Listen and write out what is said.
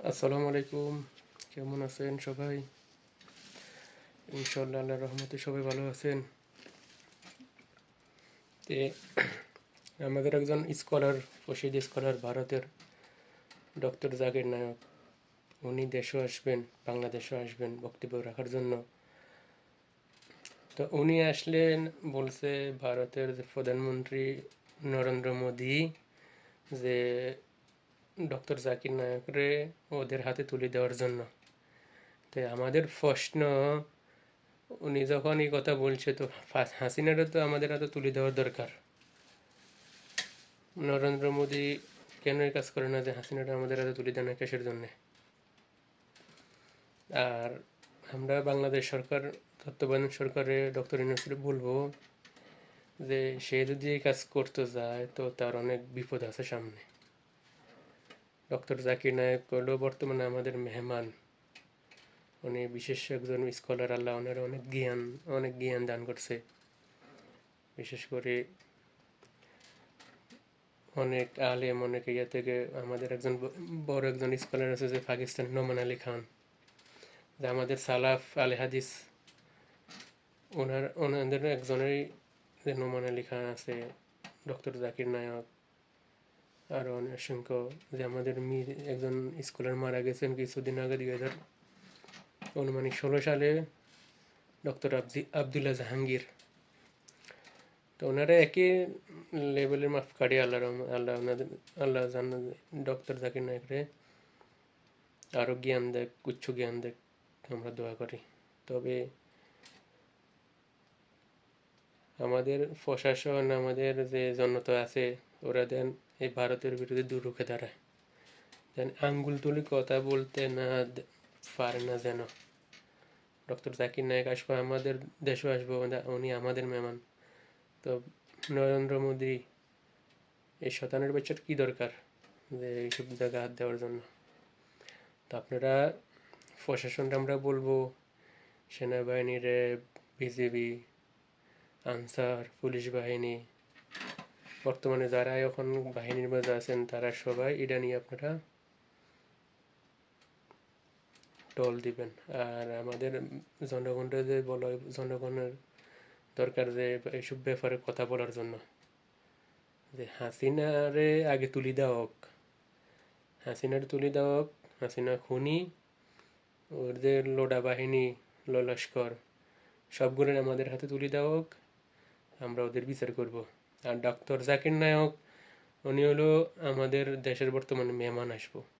আসসালামু আলাইকুম। কেমন আছেন সবাই? ইনশাআল্লাহ আল্লাহর রহমতে সবাই ভালো আছেন। তে আমাদের একজন স্কলার, প্রসিদ্ধ স্কলার ভারতের ডক্টর জাকির নায়ক, উনি দেশেও আসবেন, বাংলাদেশেও আসবেন বক্তব্য রাখার জন্য। তো উনি আসলেন, বলছে ভারতের যে প্রধানমন্ত্রী নরেন্দ্র মোদী যে ডক্টর জাকির নায়করে ওদের হাতে তুলে দেওয়ার জন্য। তো আমাদের প্রশ্ন, উনি যখন এই কথা বলছে তো হাসিনারও তো আমাদের হাতে তুলে দেওয়ার দরকার। নরেন্দ্র মোদী কেন এই কাজ করে না যে হাসিনাটা আমাদের হাতে তুলে দেয় না, কেসের জন্য? আর আমরা বাংলাদেশ সরকার, তত্ত্বাবধায়ক সরকারে ডক্টর ইউনূসকে বলবো যে সে যদি এই কাজ করতে যায় তো তার অনেক বিপদ আছে সামনে। ডক্টর জাকির নায়েক হলো বর্তমানে আমাদের মেহমান। উনি বিশেষ একজন স্কলার, আল্লাহ ওনার অনেক জ্ঞান দান করছে। বিশেষ করে অনেক আলেম, অনেক ইয়ে থেকে আমাদের একজন বড় একজন স্কলার আছে যে পাকিস্তান, নোমান আলী খান, যে আমাদের সালাফ আলে হাদিস, ওনাদের একজনেরই যে নোমান আলী খান আছে, ডক্টর জাকির নায়ক, আরও অনেক অসংখ্য, যে আমাদের একজন স্কলার মারা গেছেন কিছুদিন আগে 2016 সালে, ডক্টর আবদুল্লাহ জাহাঙ্গীর। তো ওনারা একই লেভেলের মাপকাঠি। আল্লাহ ওনাদের, আল্লাহ জান্নাত ডক্টর জাকির নায়করে আরও জ্ঞান দেখ, উচ্চ জ্ঞান দেখ, আমরা দোয়া করি। তবে আমাদের প্রশাসন, আমাদের যে জনতা আছে, ওরা দেন এই ভারতের বিরুদ্ধে দু রুখে দাঁড়ায়, দেন আঙ্গুল তুলি কথা বলতে না পারে না যেন। ডক্টর জাকির নায়ক আসবো, আমাদের দেশও আসবো, উনি আমাদের মেহমান। তো নরেন্দ্র মোদী এই শতানের বাচ্চার কি দরকার যে এইসব জায়গায় হাত দেওয়ার জন্য? তো আপনারা, প্রশাসনটা আমরা বলবো, সেনাবাহিনী, র্যাব, বিজিবি, আনসার, পুলিশ বাহিনী, বর্তমানে যারা এখন বাহিনীর মধ্যে আছেন তারা সবাই এটা নিয়ে আপনারা টল দিবেন। আর আমাদের জনগণরা যে বলো, জনগণের দরকার যে এইসব ব্যাপারে কথা বলার জন্য, যে হাসিনারে আগে তুলি দেওয়া হোক, হাসিনার তুলি দেওয়া হোক। হাসিনা খুনি, ওর যে লোডা বাহিনী, লস্কর, সবগুলো আমাদের হাতে তুলে দেওয়া হোক, আমরা ওদের বিচার করব। আর ডক্টর জাকির নায়ক, উনি হলো আমাদের দেশের বর্তমানে মেহমান আসবো।